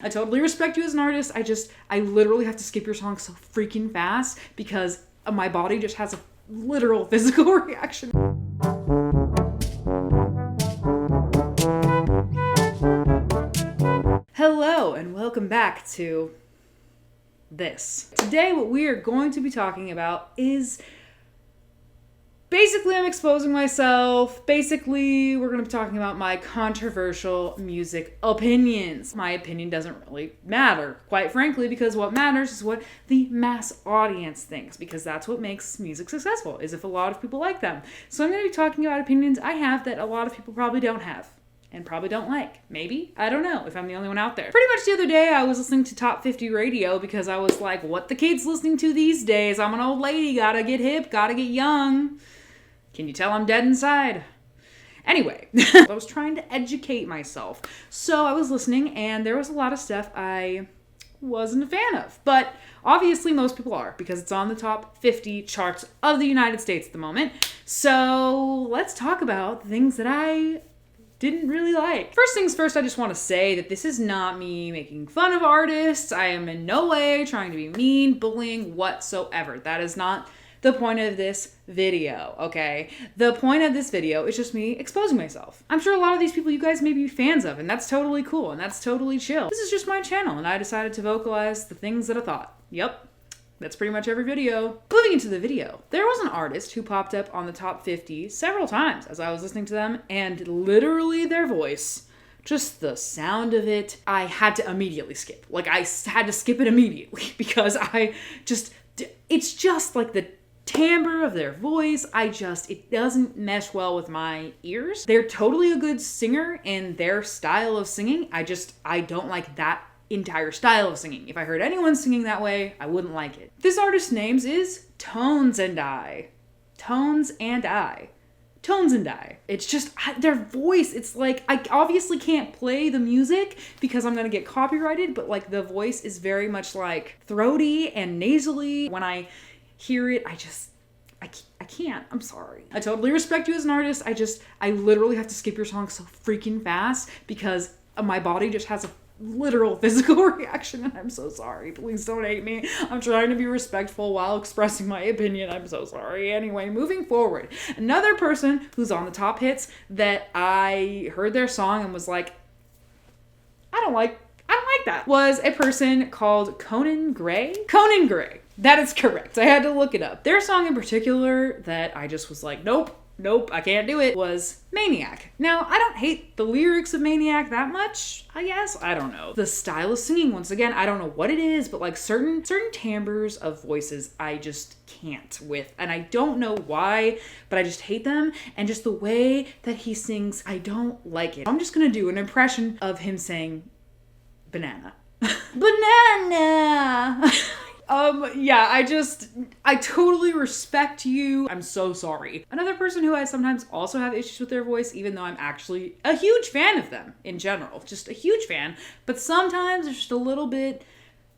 I totally respect you as an artist. I literally have to skip your song so freaking fast because my body just has a literal physical reaction. Hello and welcome back to this. Today what we are going to be talking about is basically I'm exposing myself. Basically, we're going to be talking about my controversial music opinions. My opinion doesn't really matter, quite frankly, because what matters is what the mass audience thinks, because that's what makes music successful, is if a lot of people like them. So I'm going to be talking about opinions I have that a lot of people probably don't have. And probably don't like. Maybe? I don't know if I'm the only one out there. Pretty much the other day I was listening to Top 50 radio because I was like, what the kids listening to these days? I'm an old lady, gotta get hip, gotta get young. Can you tell I'm dead inside? Anyway, I was trying to educate myself. So I was listening and there was a lot of stuff I wasn't a fan of. But obviously most people are because it's on the top 50 charts of the United States at the moment. So let's talk about the things that I didn't really like. First things first, I just want to say that this is not me making fun of artists. I am in no way trying to be mean, bullying, whatsoever. That is not the point of this video, okay? The point of this video is just me exposing myself. I'm sure a lot of these people you guys may be fans of, and that's totally cool, and that's totally chill. This is just my channel, and I decided to vocalize the things that I thought. Yep. That's pretty much every video. Moving into the video, there was an artist who popped up on the top 50 several times as I was listening to them, and literally their voice, just the sound of it, I had to immediately skip. Like, I had to skip it immediately because it's just like the timbre of their voice, it doesn't mesh well with my ears. They're totally a good singer in their style of singing. I don't like that entire style of singing. If I heard anyone singing that way, I wouldn't like it. This artist's name is Tones and I. Tones and I. Tones and I. It's just their voice. It's like, I obviously can't play the music because I'm gonna get copyrighted, but like the voice is very much like throaty and nasally. When I hear it, I can't. I'm sorry. I totally respect you as an artist. I literally have to skip your song so freaking fast because my body just has a literal physical reaction, and I'm so sorry. Please don't hate me. I'm trying to be respectful while expressing my opinion. I'm so sorry. Anyway, moving forward. Another person who's on the top hits that I heard their song and was like, I don't like that, was a person called Conan Gray. Conan Gray. That is correct. I had to look it up. Their song in particular that I just was like, nope, I can't do it, was Maniac. Now, I don't hate the lyrics of Maniac that much, I guess. I don't know. The style of singing, once again, I don't know what it is, but like certain timbres of voices I just can't with. And I don't know why, but I just hate them. And just the way that he sings, I don't like it. I'm just gonna do an impression of him saying banana. Banana! Yeah, I totally respect you. I'm so sorry. Another person who I sometimes also have issues with their voice, even though I'm actually a huge fan of them in general, just a huge fan, but sometimes there's just a little bit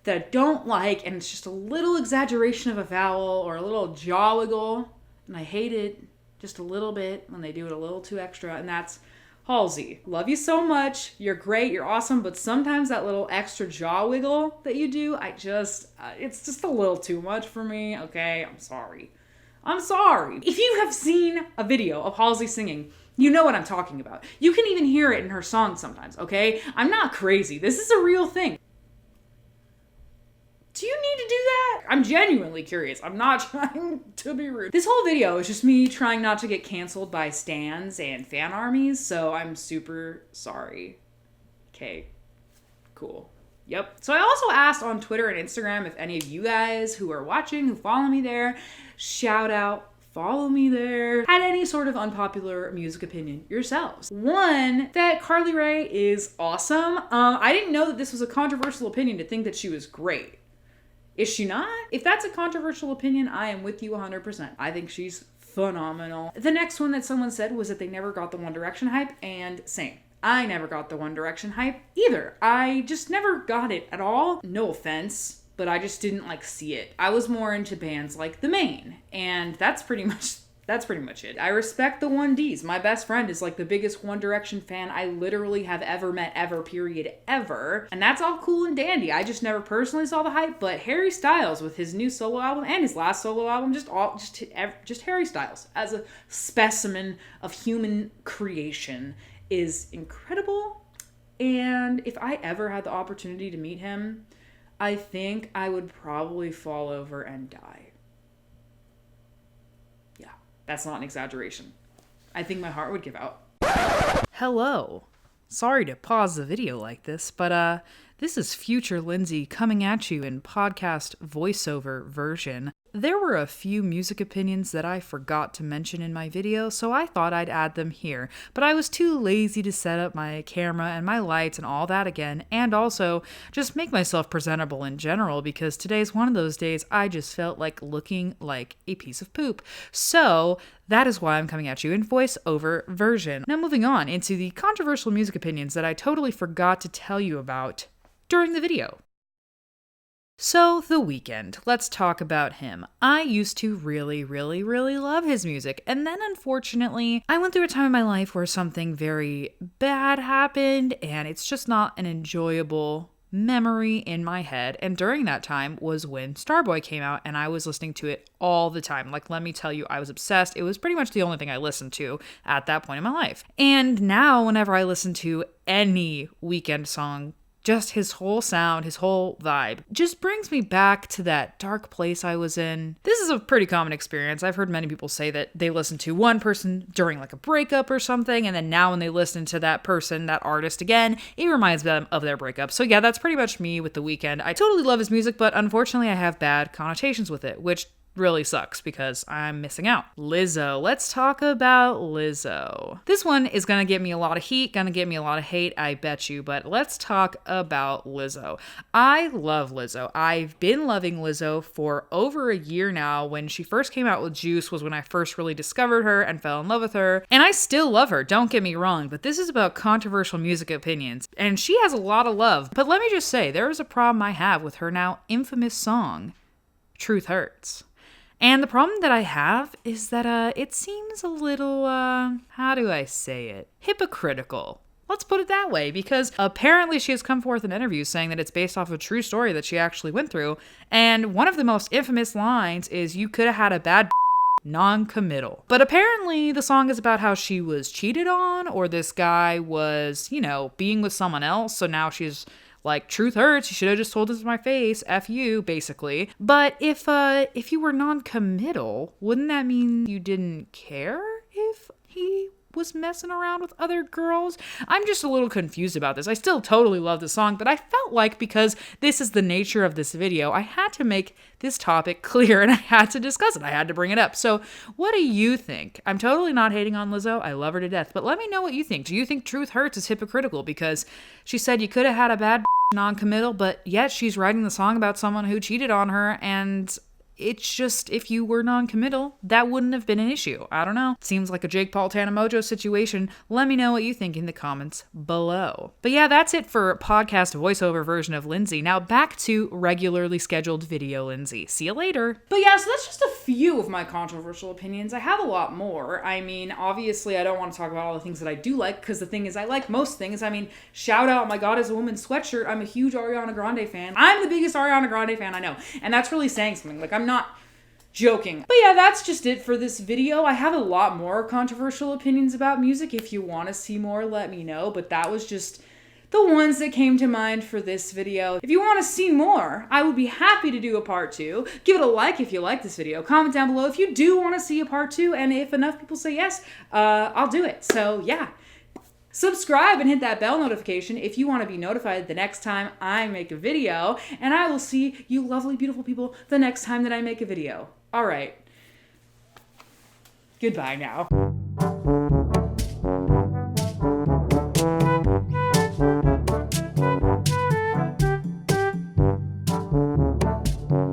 that I don't like, and it's just a little exaggeration of a vowel or a little jaw wiggle, and I hate it just a little bit when they do it a little too extra, and that's Halsey. Love you so much. You're great. You're awesome. But sometimes that little extra jaw wiggle that you do, it's just a little too much for me. Okay. I'm sorry. If you have seen a video of Halsey singing, you know what I'm talking about. You can even hear it in her songs sometimes. Okay. I'm not crazy. This is a real thing. Do you need to do that? I'm genuinely curious. I'm not trying to be rude. This whole video is just me trying not to get canceled by stans and fan armies, so I'm super sorry. Okay, cool. Yep. So I also asked on Twitter and Instagram if any of you guys who are watching, who follow me there, shout out, follow me there, had any sort of unpopular music opinion yourselves. One, that Carly Rae is awesome. I didn't know that this was a controversial opinion to think that she was great. Is she not? If that's a controversial opinion, I am with you 100%. I think she's phenomenal. The next one that someone said was that they never got the One Direction hype, and same. I never got the One Direction hype either. I just never got it at all. No offense, but I just didn't see it. I was more into bands like The Maine, and that's pretty much That's pretty much it. I respect the 1Ds. My best friend is like the biggest One Direction fan I literally have ever met, ever, period, ever. And that's all cool and dandy. I just never personally saw the hype, but Harry Styles with his new solo album and his last solo album, just Harry Styles as a specimen of human creation is incredible. And if I ever had the opportunity to meet him, I think I would probably fall over and die. Yeah, that's not an exaggeration. I think my heart would give out. Hello. Sorry to pause the video like this, but this is future Lindsey coming at you in podcast voiceover version. There were a few music opinions that I forgot to mention in my video, so I thought I'd add them here, but I was too lazy to set up my camera and my lights and all that again, and also just make myself presentable in general, because today's one of those days I just felt like looking like a piece of poop. So that is why I'm coming at you in voiceover version. Now moving on into the controversial music opinions that I totally forgot to tell you about during the video. So, The Weeknd. Let's talk about him. I used to really love his music, and then unfortunately, I went through a time in my life where something very bad happened, and it's just not an enjoyable memory in my head. And during that time was when Starboy came out, and I was listening to it all the time. Like, let me tell you, I was obsessed. It was pretty much the only thing I listened to at that point in my life. And now, whenever I listen to any Weeknd song, just his whole sound, his whole vibe, just brings me back to that dark place I was in. This is a pretty common experience. I've heard many people say that they listen to one person during like a breakup or something, and then now when they listen to that person, that artist again, it reminds them of their breakup. So yeah, that's pretty much me with The Weeknd. I totally love his music, but unfortunately I have bad connotations with it, which really sucks because I'm missing out. Lizzo. Let's talk about Lizzo. This one is gonna get me a lot of heat, gonna get me a lot of hate, I bet you, but let's talk about Lizzo. I love Lizzo. I've been loving Lizzo for over a year now. When she first came out with Juice was when I first really discovered her and fell in love with her. And I still love her, don't get me wrong, but this is about controversial music opinions. And she has a lot of love. But let me just say, there is a problem I have with her now infamous song, Truth Hurts. And the problem that I have is that it seems a little, how do I say it? Hypocritical. Let's put it that way, because apparently she has come forth in interviews saying that it's based off of a true story that she actually went through. And one of the most infamous lines is, "You could have had a bad non-committal." But apparently the song is about how she was cheated on, or this guy was, being with someone else. So now she's like, truth hurts, you should have just told us to my face, F you, basically. But if you were non-committal, wouldn't that mean you didn't care if he was messing around with other girls? I'm just a little confused about this. I still totally love the song, but I felt like because this is the nature of this video, I had to make this topic clear and I had to discuss it. I had to bring it up. So what do you think? I'm totally not hating on Lizzo. I love her to death, but let me know what you think. Do you think Truth Hurts is hypocritical because she said you could have had a bad non-committal, but yet she's writing the song about someone who cheated on her, and it's just, if you were non-committal, that wouldn't have been an issue. I don't know. Seems like a Jake Paul Tana Mojo situation. Let me know what you think in the comments below. But yeah, that's it for podcast voiceover version of Lindsey. Now back to regularly scheduled video Lindsey. See you later. But yeah, so that's just a few of my controversial opinions. I have a lot more. I mean, obviously I don't want to talk about all the things that I do like, because the thing is, I like most things. I mean, shout out, my God is a Woman sweatshirt. I'm a huge Ariana Grande fan. I'm the biggest Ariana Grande fan I know. And that's really saying something. Like, I'm not joking. But yeah, that's just it for this video. I have a lot more controversial opinions about music. If you want to see more, let me know. But that was just the ones that came to mind for this video. If you want to see more, I would be happy to do a part 2. Give it a like if you like this video. Comment down below if you do want to see a part 2. And if enough people say yes, I'll do it. So yeah. Subscribe and hit that bell notification if you want to be notified the next time I make a video. And I will see you lovely, beautiful people the next time that I make a video. All right. Goodbye now.